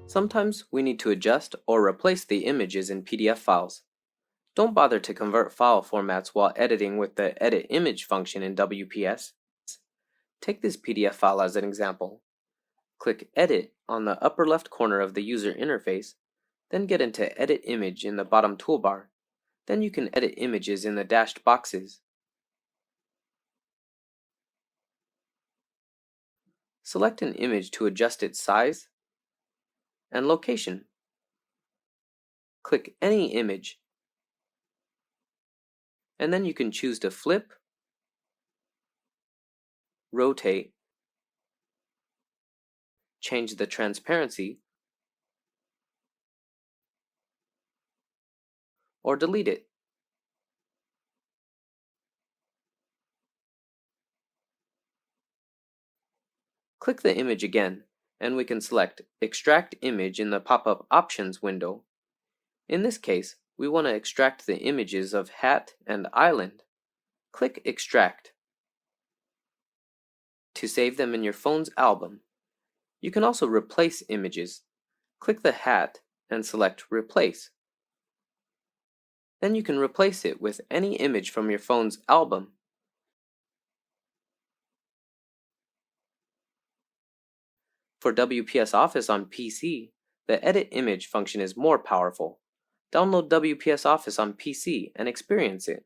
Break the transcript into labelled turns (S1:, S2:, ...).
S1: Sometimes we need to adjust or replace the images in PDF files. Don't bother to convert file formats while editing with the Edit Image function in WPS. Take this PDF file as an example. Click Edit on the upper left corner of the user interface, then get into Edit Image in the bottom toolbar. Then you can edit images in the dashed boxes. Select an image to adjust its size and location. Click any image, and then you can choose to flip, rotate, change the transparency, or delete it. Click the image again, and we can select Extract Image in the pop-up Options window. In this case, we want to extract the images of hat and island. Click Extract to save them in your phone's album. You can also replace images. Click the hat and select Replace. Then you can replace it with any image from your phone's album. For WPS Office on PC, the Edit Image function is more powerful. Download WPS Office on PC and experience it.